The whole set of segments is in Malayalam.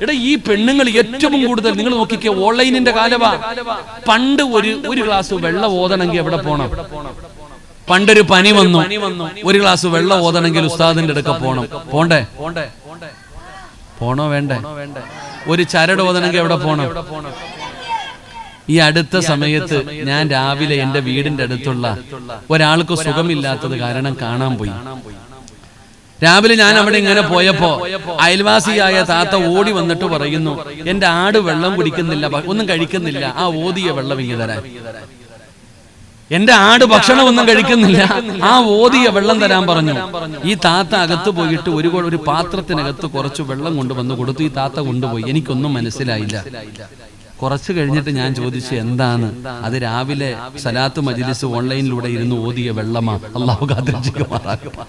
എടാ ഈ പെണ്ണുങ്ങൾ ഏറ്റവും കൂടുതൽ നിങ്ങൾ നോക്കിക്കേ, ഓൺലൈനിന്റെ കാലവാ. പണ്ട് ഒരു ഗ്ലാസ് വെള്ളം ഓതണമെങ്കിൽ എവിടെ പോണം? പണ്ടൊരു പനി വന്നു, ഒരു ഗ്ലാസ് വെള്ളം ഓതണമെങ്കിൽ ഉസ്താദിന്റെ അടുക്ക പോണം. പോണോ വേണ്ടേ? ഒരു ചരട് ഓതണമെങ്കിൽ എവിടെ പോണം? ഈ അടുത്ത സമയത്ത് ഞാൻ രാവിലെ എന്റെ വീടിന്റെ അടുത്തുള്ള ഒരാൾക്ക് സുഖമില്ലാത്തത് കാരണം കാണാൻ പോയി. രാവിലെ ഞാൻ അവിടെ ഇങ്ങനെ പോയപ്പോ അയൽവാസിയായ താത്ത ഓടി വന്നിട്ട് പറയുന്നു, എന്റെ ആട് വെള്ളം കുടിക്കുന്നില്ല, ഒന്നും കഴിക്കുന്നില്ല, ആ ഓതിയ വെള്ളം ഇങ്ങ് തരാൻ. എന്റെ ആട് ഭക്ഷണം ഒന്നും കഴിക്കുന്നില്ല, ആ ഓതിയ വെള്ളം തരാൻ പറഞ്ഞു. ഈ താത്ത അകത്ത് പോയിട്ട് ഒരു പാത്രത്തിനകത്ത് കുറച്ച് വെള്ളം കൊണ്ടുവന്ന് കൊടുത്തു. ഈ താത്ത കൊണ്ടുപോയി. എനിക്കൊന്നും മനസ്സിലായില്ല. കുറച്ച് കഴിഞ്ഞിട്ട് ഞാൻ ചോദിച്ചു എന്താണ്? അത് രാവിലെ സലാത്ത് മജ്ലിസ് ഓൺലൈനിലൂടെ ഇരുന്ന് ഓതിയ വെള്ളമാ. അല്ലാഹു കാത്തിരക്ഷിക്കുമാറാകട്ടെ.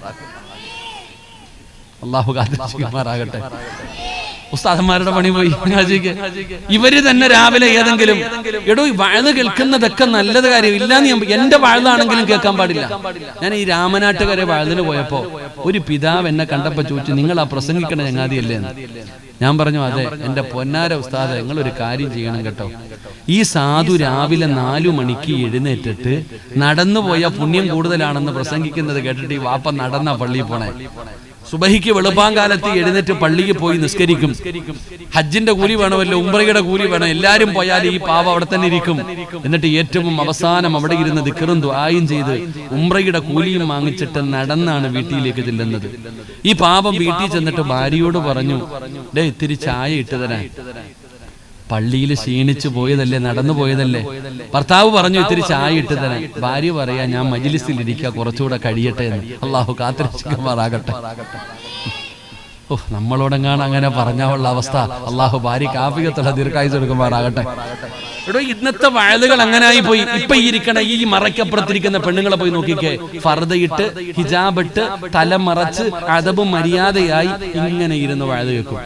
ഉസ്താദന്മാരുടെ പണി പോയി. ഇവര് തന്നെ രാവിലെ ഏതെങ്കിലും എടോ വഴുത് കേൾക്കുന്നതൊക്കെ നല്ലത് കാര്യം ഇല്ലാന്ന് എന്റെ വഴുതാണെങ്കിലും കേൾക്കാൻ പാടില്ല. ഞാൻ ഈ രാമനാട്ടുകരെ വഴുതിന് പോയപ്പോ ഒരു പിതാവ് എന്നെ കണ്ടപ്പോ ചോദിച്ചു, നിങ്ങൾ ആ പ്രസംഗിക്കണ ചങ്ങാതിയല്ലേ? ഞാൻ പറഞ്ഞു അതെ. എന്റെ പൊന്നാര ഉസ്താദ്, നിങ്ങൾ ഒരു കാര്യം ചെയ്യണം കേട്ടോ. ഈ സാധു രാവിലെ 4 മണിക്ക് എഴുന്നേറ്റിട്ട് നടന്നുപോയ പുണ്യം കൂടുതലാണെന്ന് പ്രസംഗിക്കുന്നത് കേട്ടിട്ട് ഈ വാപ്പ നടന്ന പള്ളിയിൽ പോണേ. സുബഹിക്ക് വെളുപ്പാങ്കാലത്ത് എഴുന്നേറ്റ് പള്ളിക്ക് പോയി നിസ്കരിക്കും. ഹജ്ജിന്റെ കൂലി വേണമല്ലോ, ഉംറയുടെ കൂലി വേണം. എല്ലാരും പോയാൽ ഈ പാവ അവിടെ തന്നെ ഇരിക്കും. എന്നിട്ട് ഏറ്റവും അവസാനം അവിടെ ഇരുന്ന് ദിക്റും ദുആയും ചെയ്ത് ഉംറയുടെ കൂലിയും വാങ്ങിച്ചിട്ട് നടന്നാണ് വീട്ടിലേക്ക് ചെല്ലുന്നത്. ഈ പാപം വീട്ടിൽ ചെന്നിട്ട് ഭാര്യയോട് പറഞ്ഞു, ഡേ ഇത്തിരി ചായ ഇട്ട് തരാൻ. പള്ളിയിൽ ക്ഷീണിച്ചു പോയതല്ലേ, നടന്നു പോയതല്ലേ. ഭർത്താവ് പറഞ്ഞു ഇത്തിരി ചായ ഇട്ട് തരാൻ. ഭാര്യ പറയാ, ഞാൻ മജ്ലിസിൽ ഇരിക്കുക, കുറച്ചുകൂടെ കഴിയട്ടെ എന്ന്. അല്ലാഹു കാത്തിരക്ഷിക്കുമാറാകട്ടെ. നമ്മളോടെങ്ങാണ് അങ്ങനെ പറഞ്ഞാലുള്ള അവസ്ഥ. അല്ലാഹു ഭാര്യക്ക് ആഫിയത്തുള്ള ദീർഘായുസ്സ് കൊടുക്കുമാറാകട്ടെ. എടോ ഇന്നത്തെ വയലുകൾ അങ്ങനായി പോയി. ഇപ്പൊ ഇരിക്കണ ഈ മറയ്ക്കപ്പുറത്തിരിക്കുന്ന പെണ്ണുങ്ങളെ പോയി നോക്കിക്കേ. ഫർദയിട്ട് ഹിജാബിട്ട് തലമറച്ച് അദബും മര്യാദയായി ഇങ്ങനെ ഇരുന്ന് വയല് വെക്കും.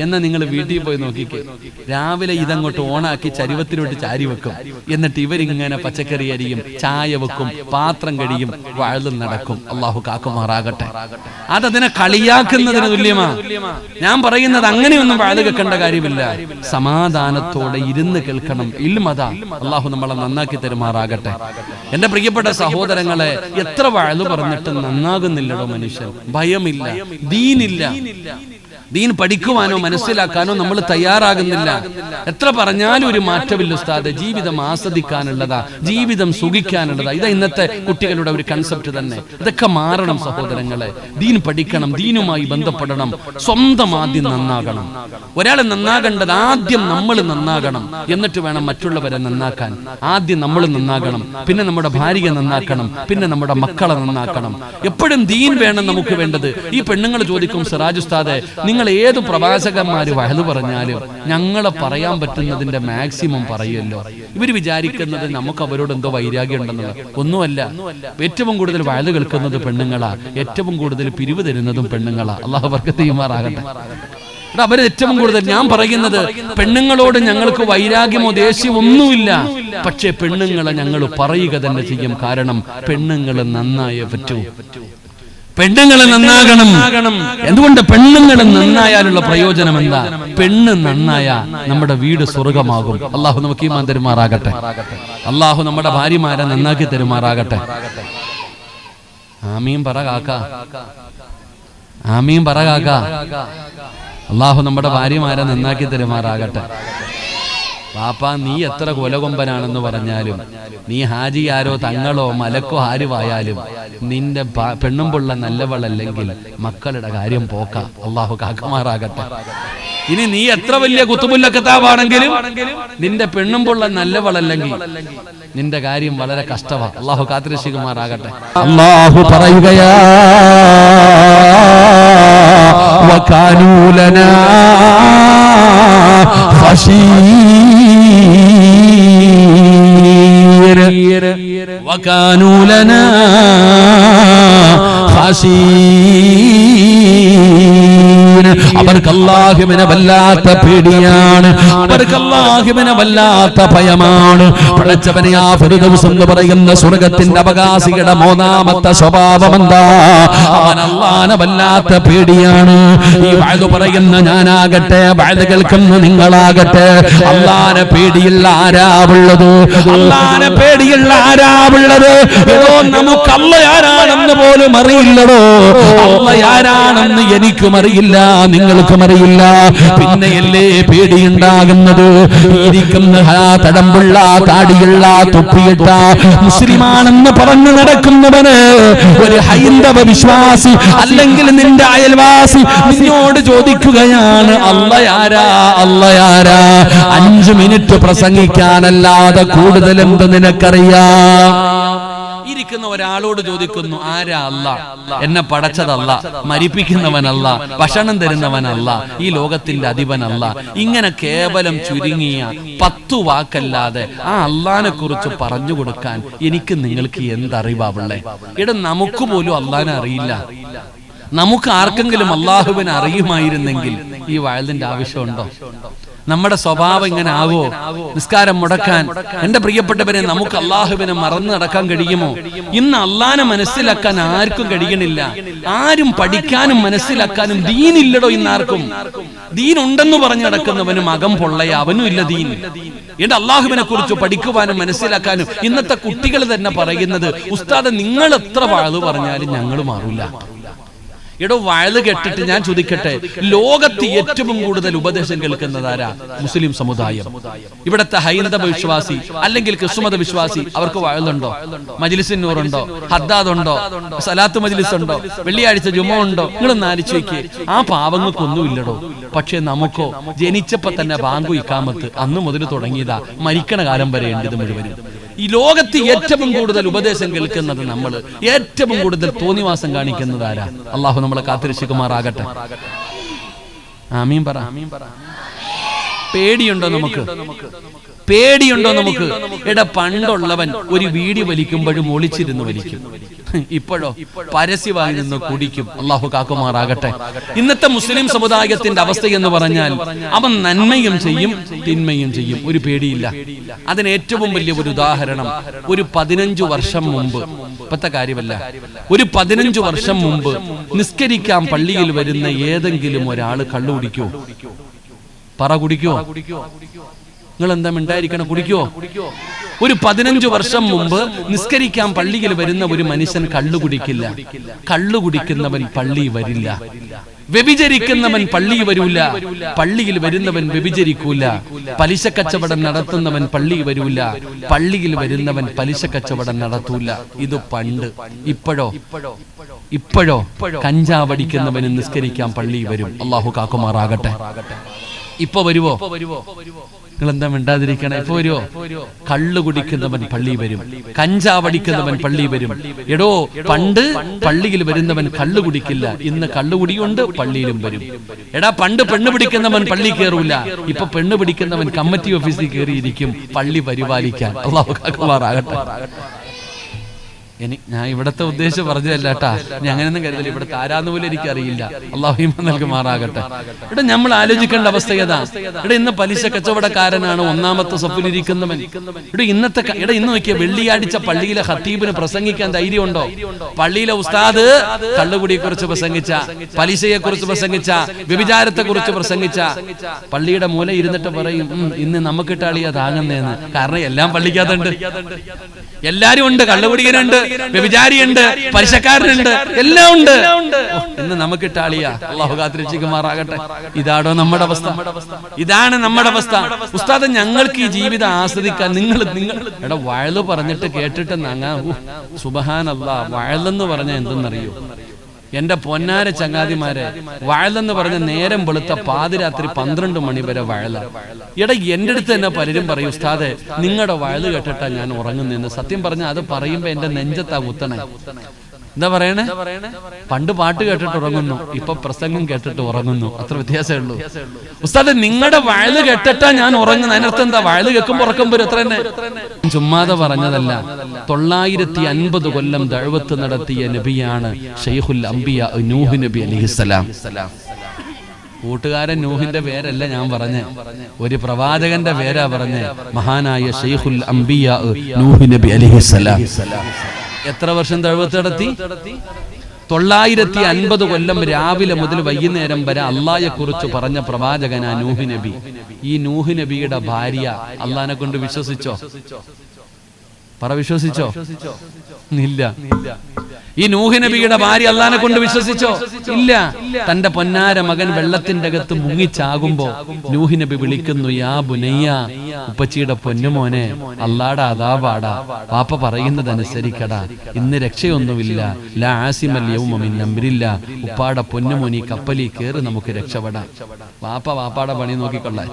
എന്നാ നിങ്ങൾ വീട്ടിൽ പോയി നോക്കിക്കേ, രാവിലെ ഇതങ്ങോട്ട് ഓണാക്കി ചരുവത്തിലോട്ട് ചാരി വെക്കും. എന്നിട്ട് ഇവരിങ്ങനെ പച്ചക്കറി അരിയും, ചായ വെക്കും, പാത്രം കഴിയും, വയലും നടക്കും. അല്ലാഹു കാക്കുമാറാകട്ടെ. അതതിനെ കളിയാക്കുന്നതിന് തുല്യമാ. ഞാൻ പറയുന്നത് അങ്ങനെയൊന്നും വയല് കേൾക്കേണ്ട കാര്യമില്ല. സമാധാനത്തോടെ ഇരുന്ന് കേൾക്കണം. ഇൽമതാ. അല്ലാഹു നമ്മളെ നന്നാക്കി തരുമാറാകട്ടെ. എന്റെ പ്രിയപ്പെട്ട സഹോദരങ്ങളെ, എത്ര വയല് പറഞ്ഞിട്ട് നന്നാകുന്നില്ലടോ മനുഷ്യൻ. ഭയമില്ല, ദീനില്ല. ദീൻ പഠിക്കുവാനോ മനസ്സിലാക്കാനോ നമ്മൾ തയ്യാറാകുന്നില്ല. എത്ര പറഞ്ഞാലും ഒരു മാറ്റമില്ല ഉസ്താദ്. ജീവിതം ആസ്വദിക്കാനുള്ളതാ, ജീവിതം സുഖിക്കാനുള്ളതാ. ഇതാ ഇന്നത്തെ കുട്ടികളുടെ ഒരു കൺസെപ്റ്റ് തന്നെ. ഇതൊക്കെ മാറണം സഹോദരങ്ങളെ. ദീൻ പഠിക്കണം, ദീനുമായി ബന്ധപ്പെടണം. സ്വന്തം ആദ്യം നന്നാകണം. ഒരാളെ നന്നാകേണ്ടത് ആദ്യം നമ്മൾ നന്നാകണം, എന്നിട്ട് വേണം മറ്റുള്ളവരെ നന്നാക്കാൻ. ആദ്യം നമ്മൾ നന്നാകണം, പിന്നെ നമ്മുടെ ഭാര്യയെ നന്നാക്കണം, പിന്നെ നമ്മുടെ മക്കളെ നന്നാക്കണം. എപ്പോഴും ദീൻ വേണം നമുക്ക് വേണ്ടത്. ഈ പെണ്ണുങ്ങൾ ചോദിക്കും, സിറാജ് ഉസ്താദെ, നിങ്ങൾ ഏത് പ്രവാചകന്മാര് വഹദ് പറഞ്ഞാലും ഞങ്ങളെ പറയാൻ പറ്റുന്നതിന്റെ മാക്സിമം പറയുമല്ലോ. ഇവർ വിചാരിക്കുന്നത് നമുക്ക് അവരോട് എന്തോ വൈരാഗ്യം ഉണ്ടെന്നുള്ളത്. ഒന്നുമല്ല. ഏറ്റവും കൂടുതൽ വഹദ് കേൾക്കുന്നത് പെണ്ണുങ്ങളാ, ഏറ്റവും കൂടുതൽ പിരിവ് തരുന്നതും പെണ്ണുങ്ങളാ. അല്ലാഹു ബർക്കത്ത് ചെയ്യുമാറാകട്ടെ. അവര് ഏറ്റവും കൂടുതൽ. ഞാൻ പറയുന്നത് പെണ്ണുങ്ങളോട് ഞങ്ങൾക്ക് വൈരാഗ്യമോ ദേഷ്യമോ ഒന്നുമില്ല. പക്ഷെ പെണ്ണുങ്ങളെ ഞങ്ങൾ പറയുക തന്നെ ചെയ്യും. കാരണം പെണ്ണുങ്ങൾ നന്നായേ പറ്റൂ. പെണ്ണുങ്ങൾ നന്നാകണം. എന്തുകൊണ്ട്? പെണ്ണുങ്ങൾ നന്നായാലുള്ള പ്രയോജനം എന്താ? പെണ്ണ് നന്നായ നമ്മുടെ വീട് സ്വർഗമാകും. അല്ലാഹു നമുക്ക് ഈമാൻ തരുമാറാകട്ടെ. അല്ലാഹു നമ്മുടെ ഭാര്യമാരെ നന്നാക്കി തരുമാറാകട്ടെ. ആമീൻ പറ കാക്ക, ആമീൻ പറ കാക്ക. അല്ലാഹു നമ്മുടെ ഭാര്യമാരെ നന്നാക്കി തരുമാറാകട്ടെ. പാപ്പാ, നീ എത്ര കൊലകൊമ്പനാണെന്ന് പറഞ്ഞാലും, നീ ഹാജി ആരോ തങ്ങളോ മലക്കോ ആരുമായാലും, നിന്റെ പെണ്ണുമ്പുള്ള നല്ലവളല്ലെങ്കിൽ മക്കളുടെ കാര്യം പോക്ക. അല്ലാഹു കാക്കുമാറാകട്ടെ. ഇനി നീ എത്ര വലിയ കുത്തുബുല്ല കിതാബാണെങ്കിലും നിന്റെ പെണ്ണുമ്പുള്ള നല്ലവളല്ലെങ്കിൽ നിന്റെ കാര്യം വളരെ കഷ്ടമാ. അല്ലാഹു കാത്തിരക്ഷിക്കുമാറാകട്ടെ. അല്ലാഹു പറയുകയാ, വകാനൂ ലനാ وكانوا لنا خاشعين. അവർ അവർക്ക് അല്ലാഹുവിനെ വല്ലാത്ത പേടിയാണ്, അവർക്ക് അല്ലാഹുവിനെ വല്ലാത്ത ഭയമാണ്. പടച്ചവനെ ആ ഫിർദൗസ് എന്ന് പറയുന്ന സ്വർഗ്ഗത്തിന്റെ അവകാശിയുടെ മൂന്നാമത്തെ സ്വഭാവം എന്താ? അവൻ അല്ലാഹുവിനെ വല്ലാത്ത പേടിയാണ്. ഈ വഅദ് പറയുന്ന ഞാനാകട്ടെ, വഅദ് കേൾക്കുന്ന നിങ്ങളാകട്ടെ, അല്ലാഹുവിനെ പേടിയുള്ള ആരാവുള്ളത്? അല്ലാഹുവിനെ പേടിയുള്ള ആരാവുള്ളത്? ഏതോ നമുക്ക് അല്ലാഹ് ആരാണെന്ന് പോലും അറിയില്ലടോ. അല്ലാഹ് ആരാണെന്ന് എനിക്കും അറിയില്ല, നിങ്ങൾക്കും അറിയില്ല. പിന്നെയല്ലേ പേടിയുണ്ടാകുന്നത്? ഇരിക്കുന്ന തടമ്പുള്ള താടിയുള്ള തൊപ്പിയിട്ട മുസ്ലിമാണെന്ന് പറഞ്ഞു നടക്കുന്നവന് ഒരു ഹൈന്ദവ വിശ്വാസി അല്ലെങ്കിൽ നിന്റെ അയൽവാസി നിന്നോട് ചോദിക്കുകയാണ് അല്ലാഹ് ആരാ, അല്ലാഹ് ആരാ? 5 മിനിറ്റ് പ്രസംഗിക്കാനല്ലാതെ കൂടുതൽ എന്ത് നിനക്കറിയാം? ഇരിക്കുന്ന ഒരാളോട് ചോദിക്കുന്നു ആരാ അല്ലാഹ്? എന്നെ പടച്ചതല്ല, മരിപ്പിക്കുന്നവനല്ല, ഭക്ഷണം തരുന്നവനല്ല, ഈ ലോകത്തിന്റെ അധിപനല്ല. ഇങ്ങനെ കേവലം ചുരുങ്ങിയ 10 വാക്കല്ലാതെ ആ അള്ളാഹിനെ കുറിച്ച് പറഞ്ഞു കൊടുക്കാൻ എനിക്ക് നിങ്ങൾക്ക് എന്തറിവാവുള്ളേ? ഇവിടെ നമുക്ക് പോലും അള്ളാഹിനെ അറിയില്ല. നമുക്ക് ആർക്കെങ്കിലും അള്ളാഹുവിനെ അറിയുമായിരുന്നെങ്കിൽ ഈ വഅദിന്റെ ആവശ്യമുണ്ടോ? നമ്മുടെ സ്വഭാവം ഇങ്ങനെ ആവോ? നിസ്കാരം മുടക്കാൻ എന്റെ പ്രിയപ്പെട്ടവരെ നമുക്ക് അള്ളാഹുവിനെ മറന്നു നടക്കാൻ കഴിയുമോ? ഇന്ന് അള്ളാഹിനെ മനസ്സിലാക്കാൻ ആർക്കും കഴിയണില്ല. ആരും പഠിക്കാനും മനസ്സിലാക്കാനും ദീനില്ലടോ. ഇന്നാർക്കും ദീൻ ഉണ്ടെന്ന് പറഞ്ഞു നടക്കുന്നവനും അകം പൊള്ളയ, അവനും ഇല്ല ദീൻ. എന്റെ അള്ളാഹുവിനെ കുറിച്ച് പഠിക്കുവാനും മനസ്സിലാക്കാനും ഇന്നത്തെ കുട്ടികൾ തന്നെ പറയുന്നത് ഉസ്താദ് നിങ്ങൾ എത്ര വഅദ് പറഞ്ഞാലും ഞങ്ങൾ മാറില്ല. എടോ വഅദ് കേട്ടിട്ട് ഞാൻ ചോദിക്കട്ടെ, ലോകത്ത് ഏറ്റവും കൂടുതൽ ഉപദേശം കേൾക്കുന്നതാരാ? മുസ്ലിം സമുദായം. ഇവിടത്തെ ഹൈന്ദവ വിശ്വാസി അല്ലെങ്കിൽ ക്രിസ്തുമത വിശ്വാസി അവർക്ക് വഅദുണ്ടോ? മജ്ലിസുൻ നൂറുണ്ടോ? ഹദ്ദാദ് ഉണ്ടോ? സലാത്ത് മജ്ലിസ് ഉണ്ടോ? വെള്ളിയാഴ്ച ജുമുഅ ഉണ്ടോ? നിങ്ങളൊന്ന് ആലോചിച്ച് നോക്കിയേ. ആ പാവങ്ങൾക്കൊന്നും ഇല്ലടോ. പക്ഷെ നമുക്കോ ജനിച്ചപ്പോ തന്നെ ബാങ്കു ഇഖാമത്ത് അന്ന് മുതൽ തുടങ്ങിയതാ, മരിക്കണ കാലം വരെ ഉണ്ട് ഇത് മുഴുവനും. ഈ ലോകത്ത് ഏറ്റവും കൂടുതൽ ഉപദേശം കേൾക്കുന്നത് നമ്മൾ, ഏറ്റവും കൂടുതൽ തോന്നിവാസം കാണിക്കുന്നത് ആരാ? അള്ളാഹു നമ്മളെ കാത്തിരക്ഷിക്കുമാറാകട്ടെ. ആമീൻ പറ. പേടിയുണ്ടോ നമുക്ക്? പേടിയുണ്ടോ നമുക്ക്? എടാ പണ്ടുള്ളവൻ ഒരു വീടി വലിക്കുമ്പോഴും ഒളിച്ചിരുന്ന് വലിക്കും. ഇപ്പോഴോ പരസ്യമായി നിന്ന് കുടിക്കും. അള്ളാഹു കാക്കുമാറാകട്ടെ. ഇന്നത്തെ മുസ്ലിം സമുദായത്തിന്റെ അവസ്ഥ എന്ന് പറഞ്ഞാൽ അവൻ നന്മയും ചെയ്യും തിന്മയും ചെയ്യും, ഒരു പേടിയില്ല. അതിന് ഏറ്റവും വലിയ ഒരു ഉദാഹരണം ഒരു 15 വർഷം മുമ്പ്, ഇപ്പത്തെ കാര്യമല്ല, ഒരു 15 വർഷം മുമ്പ് നിസ്കരിക്കാൻ പള്ളിയിൽ വരുന്ന ഏതെങ്കിലും ഒരാൾ കള്ളു കുടിക്കോ? പറ, കുടിക്കോ? നിങ്ങൾ എന്താ മിണ്ടായിരിക്കണം? കുടിക്കോ? ഒരു 15 വർഷം മുമ്പ് നിസ്കരിക്കാൻ പള്ളിയിൽ വരുന്ന ഒരു മനുഷ്യൻ കള്ളു കുടിക്കില്ല. കള്ളു കുടിക്കുന്നവൻ പള്ളി വരില്ല. വ്യഭിചരിക്കുന്നവൻ പള്ളി വരൂല. പള്ളിയിൽ വരുന്നവൻ വ്യഭിചരിക്കൂല. പലിശ കച്ചവടം നടത്തുന്നവൻ പള്ളി വരൂല. പള്ളിയിൽ വരുന്നവൻ പലിശ കച്ചവടം നടത്തൂല. ഇത് പണ്ട്. ഇപ്പോഴോ കഞ്ചാവടിക്കുന്നവന് നിസ്കരിക്കാൻ പള്ളി വരും. അള്ളാഹു കാക്കുമാറാകട്ടെ. ഇപ്പൊ വരുവോ? നിങ്ങൾ എന്താ മിണ്ടാതിരിക്കണേ? ഇപ്പൊ വരുവോ? കള്ളു കുടിക്കുന്നവൻ പള്ളി വരും, കഞ്ചാവടിക്കുന്നവൻ പള്ളി വരും. എടോ പണ്ട് പള്ളിയിൽ വരുന്നവൻ കള്ളു കുടിക്കില്ല, ഇന്ന് കള്ളുകുടിയുണ്ട്, പള്ളിയിലും വരും. എടാ പണ്ട് പെണ്ണ് പിടിക്കുന്നവൻ പള്ളി കയറൂല, ഇപ്പൊ പെണ്ണ് പിടിക്കുന്നവൻ കമ്മിറ്റി ഓഫീസിൽ കയറിയിരിക്കും പള്ളി പരിപാലിക്കാൻ. അള്ളാഹു കാക്കുമാറാകട്ടെ. ഞാൻ ഇവിടത്തെ ഉദ്ദേശം പറഞ്ഞതല്ല കേട്ടാ, ഞാൻ അങ്ങനെയൊന്നും കരുതല്ല. ഇവിടുത്തെ ആരാന്ന് പോലും എനിക്ക് അറിയില്ല. അള്ളാഹു ഈമാൻ നൽകുമാറാകട്ടെ. ഇവിടെ നമ്മൾ ആലോചിക്കേണ്ട അവസ്ഥ ഏതാ? ഇവിടെ ഇന്ന് പലിശ കച്ചവടക്കാരനാണ് ഒന്നാമത്തെ സഫിലിരിക്കുന്നവൻ. ഇന്ന് നോക്കിയ വെള്ളിയാഴ്ച പള്ളിയിലെ ഖത്തീബിന് പ്രസംഗിക്കാൻ ധൈര്യമുണ്ടോ? പള്ളിയിലെ ഉസ്താദ് കള്ളുകുടിയെ കുറിച്ച് പ്രസംഗിച്ച, പലിശയെ കുറിച്ച് പ്രസംഗിച്ച, വ്യഭിചാരത്തെ കുറിച്ച് പ്രസംഗിച്ച, പള്ളിയുടെ മൂല ഇരുന്നിട്ട് പറയും ഇന്ന് നമുക്ക് ഇട്ടാളിയാ താങ്ങുന്നേന്ന്. കാരണം എല്ലാം പള്ളിക്കകത്തുണ്ട്, എല്ലാരും ഉണ്ട്. കള്ളുകുടിയനുണ്ട്, വ്യഭിചാരിയുണ്ട്, പലിശക്കാരനുണ്ട്, എല്ലാം ഉണ്ട്. ഇന്ന് നമുക്ക് ഇട്ടാളിയാ. അള്ളാഹു കാത്തിരക്ഷിക്കുമാറാകട്ടെ. ഇതാണോ നമ്മുടെ അവസ്ഥ? ഇതാണ് നമ്മുടെ അവസ്ഥ. ഉസ്താദ് ഞങ്ങൾക്ക് ഈ ജീവിതം ആസ്വദിക്കാൻ നിങ്ങൾ എടാ വഅദ് പറഞ്ഞിട്ട് കേട്ടിട്ട് സുബ്ഹാനല്ലാഹ്, വഅദെന്ന് പറഞ്ഞാൽ എന്തെന്നറിയോ? എന്റെ പൊന്നാര ചങ്ങാതിമാരെ, വഅദെന്ന് പറഞ്ഞ നേരം വെളുത്ത പാതിരാത്രി 12 മണി വരെ വഅദ്. എടാ എന്റെ അടുത്ത് തന്നെ പലരും പറയും ഉസ്താദെ നിങ്ങളുടെ വഅദ് കേട്ടിട്ടാ ഞാൻ ഉറങ്ങുന്നെന്ന്. സത്യം പറഞ്ഞാൽ അത് പറയുമ്പോ എന്റെ നെഞ്ചത്താ കുത്തണേ. എന്താ പറയണേ? പണ്ട് പാട്ട് കേട്ടിട്ട് ഉറങ്ങുന്നു, ഇപ്പൊ പ്രസംഗം കേട്ടിട്ട് ഉറങ്ങുന്നു. അത്ര വ്യത്യാസമേ ഉള്ളൂ. ഉസ്താദ് നിങ്ങളുടെ വഅദ് കേട്ടിട്ടാ ഞാൻ ഉറങ്ങുന്നത്. അതിനർത്ഥം എന്താ? വഅദ് കേൾക്കുമ്പോ ഉറക്കം വരും, അത്ര തന്നെ. ചുമ്മാതെ പറഞ്ഞതല്ല. 950 കൊല്ലം ദഅവത്ത് നടത്തിയ നബിയാണ് ശൈഖുൽ അംബിയ നൂഹ് നബി അലൈഹിസ്സലാം. കൂട്ടുകാരൻ നൂഹിന്റെ പേരല്ല ഞാൻ പറഞ്ഞ, ഒരു പ്രവാചകന്റെ പേരാ പറഞ്ഞ, മഹാനായ ശൈഖുൽ അംബിയാ നൂഹ് നബി അലൈഹിസ്സലാം. എത്ര വർഷം ദഅവത്ത് നടത്തി? 950 കൊല്ലം രാവിലെ മുതൽ വൈകുന്നേരം വരെ അള്ളാഹയെ കുറിച്ച് പറഞ്ഞ പ്രവാചകനാ നൂഹ് നബി. ഈ നൂഹ് നബിയുടെ ഭാര്യ അള്ളാഹിനെ കൊണ്ട് വിശ്വസിച്ചോ? വിശ്വസിച്ചോ? ഇല്ല. ഈ നൂഹ് നബിയുടെ ഭാര്യ അള്ളാഹിനെ കൊണ്ട് വിശ്വസിച്ചോ? ഇല്ല. തന്റെ പൊന്നാര മകൻ വെള്ളത്തിന്റെ അകത്ത് മുങ്ങിച്ചാകുമ്പോ നൂഹ് നബി വിളിക്കുന്നു, യാ ബുനയ്യ, ഉപ്പച്ചിയുടെ പൊന്നുമോനെ, അള്ളാടെ അദാബാടാ, വാപ്പ പറയുന്നതനുസരിക്കടാ, ഇന്ന് രക്ഷയൊന്നുമില്ല, ലാ ആസിമൽ യൗമ മിൻ അംരില്ലാ, ഉപ്പാടെ പൊന്നുമോനി കപ്പലിൽ കേറി നമുക്ക് രക്ഷപ്പെടാം, വാപ്പാടെ പണി നോക്കിക്കൊള്ളാൻ.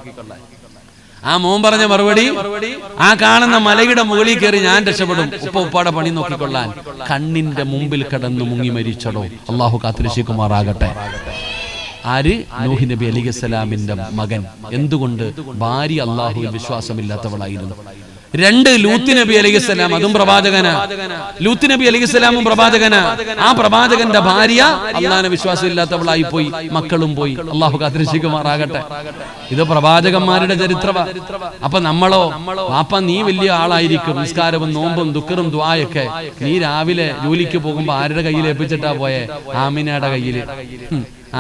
ആ മോൻ പറഞ്ഞ മറുപടി, ആ കാണുന്ന മലയുടെ മുകളിൽ കയറി ഞാൻ രക്ഷപ്പെടും, ഉപ്പാടെ പണി നോക്കിക്കൊള്ളാൻ. കണ്ണിന്റെ മുമ്പിൽ കിടന്നു മുങ്ങി മരിച്ചടോ. അള്ളാഹു കാത്തുരക്ഷിക്കുമാറാകട്ടെ. ആര്? നൂഹ് നബി അലൈഹിസ്സലാമിന്റെ മകൻ. എന്തുകൊണ്ട്? ഭാര്യ അള്ളാഹുവിൽ വിശ്വാസമില്ലാത്തവളായിരുന്നു. 2 ലൂത്ത് നബി അലൈഹിസ്സലാം, അതും പ്രവാചകനാ. ലൂത്ത് നബി അലൈഹിസ്സലാമും പ്രവാചകനാ. ആ പ്രവാചകന്റെ ഭാര്യ അള്ളാഹിനെ വിശ്വാസമില്ലാത്തവളായി പോയി, മക്കളും പോയി. അള്ളാഹു കാത്തുരക്ഷിക്കുമാറാകട്ടെ. ഇത് പ്രവാചകന്മാരുടെ ചരിത്രമാ. അപ്പൊ നമ്മളോ? വാപ്പ നീ വലിയ ആളായിരിക്കും, നിസ്കാരവും നോമ്പും ദുഃഖറും ദ്വായൊക്കെ. നീ രാവിലെ ജോലിക്ക് പോകുമ്പോ ആരുടെ കയ്യിൽ ഏൽപ്പിച്ചിട്ടാ പോയെ? ആമിനയുടെ കയ്യില്.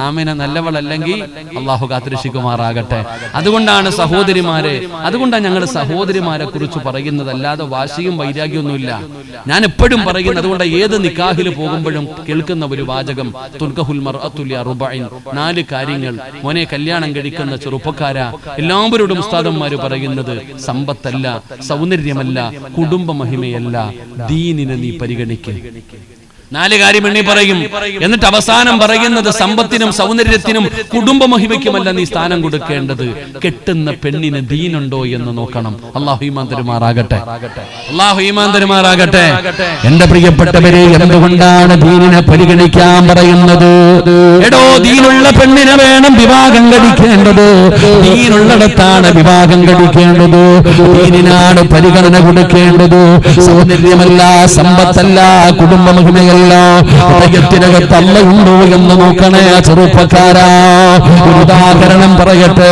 ആമിന നല്ലവളല്ലെങ്കിൽ അള്ളാഹു കാത്തുരക്ഷിക്കുമാറാകട്ടെ. അതുകൊണ്ടാണ് സഹോദരിമാരെ, അതുകൊണ്ടാണ് ഞങ്ങൾ സഹോദരിമാരെ കുറിച്ച് പറയുന്നത്, അല്ലാതെ വാശിയും വൈരാഗ്യമൊന്നുമില്ല. ഞാൻ എപ്പോഴും പറയുന്നത്, അതുകൊണ്ട് ഏത് നിക്കാഹിൽ പോകുമ്പോഴും കേൾക്കുന്ന ഒരു വാചകം, തുൻകഹുൽ മർഅതു ലിഅർബഇൻ, 4 കാര്യങ്ങൾ. മോനെ, കല്യാണം കഴിക്കുന്ന ചെറുപ്പക്കാരാ, എല്ലാവരോടും ഉസ്താദന്മാര് പറയുന്നത്, സമ്പത്തല്ല, സൗന്ദര്യമല്ല, കുടുംബ മഹിമയല്ല, ദീനിനെ നീ പരിഗണിക്കുക. 4 കാര്യം എണ്ണി പറയും. എന്നിട്ട് അവസാനം പറയുന്നത്, സമ്പത്തിനും സൗന്ദര്യത്തിനും കുടുംബ മഹിമയ്ക്കുമല്ല നീ സ്ഥാനം കൊടുക്കേണ്ടത്, കെട്ടുന്ന പെണ്ണിന് ദീനുണ്ടോ എന്ന് നോക്കണം. അല്ലാഹു ഈമാൻ തരുമാറാകട്ടെ. അല്ലാഹു ഈമാൻ തരുമാറാകട്ടെ. എന്റെ പ്രിയപ്പെട്ടവരെ, എന്തുകൊണ്ടാണ് ദീനിനെ പരിഗണിക്കാൻ പറയുന്നത്? എടോ, ദീനുള്ള പെണ്ണിനെ വേണം വിവാഹം കഴിക്കേണ്ടത്. ദീനുള്ളിടത്താണ് വിവാഹം കഴിക്കേണ്ടത്. ദീനിനാണ് പരിഗണന കൊടുക്കേണ്ടത്. സൗന്ദര്യമല്ല, സമ്പത്തല്ല, കുടുംബ മഹിമയല്ല, ഹൃദയത്തിനകത്ത് അല്ലാഹുണ്ടോ എന്ന് നോക്കണേ ചെറുപ്പക്കാരാ. ഒരു ഉദാഹരണം പറയട്ടെ.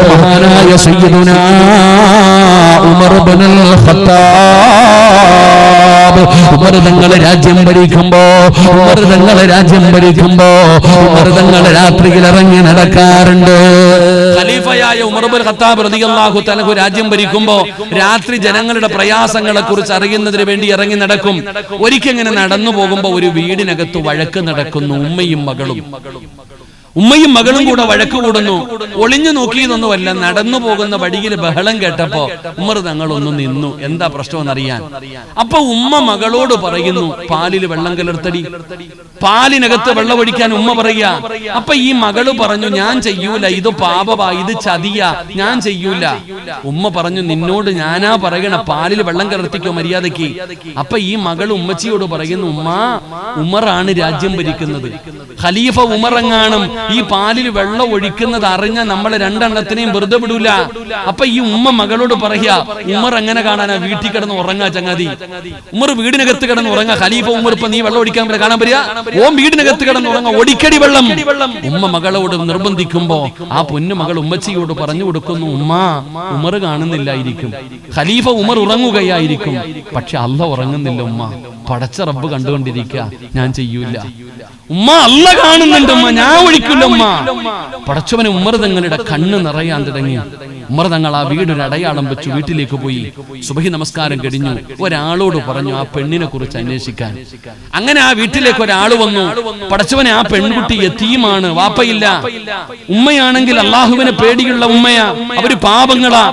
മഹാനായ സയ്യിദുനാ ഉമർ ഇബ്നുൽ ഖത്താബ്, ഉമർ തങ്ങളെ രാജ്യം ഭരിക്കുമ്പോ ഉമർ തങ്ങളെ രാത്രിയിൽ ഇറങ്ങി നടക്കാറുണ്ട്. ഖലീഫയായ ഉമർ ഇബ്നുൽ ഖത്താബ് റളിയല്ലാഹു തആല രാജ്യം ഭരിക്കുമ്പോ രാത്രി ജനങ്ങളുടെ പ്രയാസങ്ങളെ കുറിച്ച് അറിയുന്നതിന് വേണ്ടി ഇറങ്ങി നടക്കും. ഒരിക്കൽ ഇങ്ങനെ നടന്നു പോകുമ്പോ ഒരു വീടിനകത്ത് വഴക്ക് നടക്കുന്നു. ഉമ്മയും മകളും കൂടെ വഴക്ക് കൂടുന്നു. ഒളിഞ്ഞു നോക്കിയതൊന്നുമല്ല, നടന്നു പോകുന്ന വഴിയിൽ ബഹളം കേട്ടപ്പോ ഉമർ തങ്ങളൊന്ന് നിന്നു, എന്താ പ്രശ്നമെന്നറിയാൻ. അപ്പൊ ഉമ്മ മകളോട് പറയുന്നു, പാലിൽ വെള്ളം കലർത്തടി. പാലിനകത്ത് വെള്ളം ഒഴിക്കാൻ ഉമ്മ പറയാ. അപ്പൊ ഈ മകള് പറഞ്ഞു, ഞാൻ ചെയ്യൂല, ഇത് പാപവാ, ഇത് ചതിയാ, ഞാൻ ചെയ്യൂല. ഉമ്മ പറഞ്ഞു, നിന്നോട് ഞാനാ പറയണ, പാലിൽ വെള്ളം കലർത്തിക്കോ മര്യാദയ്ക്ക്. അപ്പൊ ഈ മകൾ ഉമ്മച്ചിയോട് പറയുന്നു, ഉമ്മ, ഉമറാണ് രാജ്യം ഭരിക്കുന്നത്, ഖലീഫ ഉമറങ്ങാനും ഈ പാലിൽ വെള്ളം ഒഴിക്കുന്നത് അറിഞ്ഞ നമ്മളെ 2 എണ്ണത്തിനെയും വെറുതെ വിടൂല. അപ്പൊ ഈ ഉമ്മ മകളോട് പറയാ, ഉമർ എങ്ങനെ കാണാനാ, വീട്ടിൽ കിടന്ന് ഉറങ്ങാ ചങ്ങാതി. ഉമർ വീടിനകത്ത് കിടന്ന് ഉറങ്ങാ. ഖലീഫ ഉമർ ഇപ്പൊ നീ വെള്ളം ഒഴിക്കാൻ കാണാൻ പറയാ, ഓം വീടിനകത്ത് കിടന്ന് ഉറങ്ങാ, ഒടിക്കടി വെള്ളം. ഉമ്മ മകളോട് നിർബന്ധിക്കുമ്പോ ആ പൊന്നു മകൾ ഉമ്മച്ചിയോട് പറഞ്ഞു കൊടുക്കുന്നു, ഉമ്മ, ഉമർ കാണുന്നില്ലായിരിക്കും, ഖലീഫ ഉമർ ഉറങ്ങുകയായിരിക്കും, പക്ഷെ അല്ലാഹ് ഉറങ്ങുന്നില്ല ഉമ്മ, പടച്ച റബ്ബ് കണ്ടുകൊണ്ടിരിക്കുക, ഞാൻ ചെയ്യൂല. ഉമ്മ, അല്ല കാണുന്നുണ്ട് ഉമ്മ, ഞാൻ ഒഴിക്കില്ല ഉമ്മ. പടച്ചവന് ഉമർ തങ്ങളുടെ കണ്ണ് നിറയാൻ തുടങ്ങി. ഉമർ തങ്ങൾ ആ വീടൊരു അടയാളം വെച്ചു വീട്ടിലേക്ക് പോയി. സുബഹി നമസ്കാരം കഴിഞ്ഞു. ഒരാളോട് പറഞ്ഞു ആ പെണ്ണിനെ കുറിച്ച് അന്വേഷിക്കാൻ. അങ്ങനെ ആ വീട്ടിലേക്ക് ഒരാൾ വന്നു. പടച്ചവനെ, ആ പെൺകുട്ടി യതീമാണ്, വാപ്പയില്ല. ഉമ്മയാണെങ്കിൽ അള്ളാഹുവിനെ പേടിയുള്ള ഉമ്മയാ, അവര് പാപങ്ങളാ.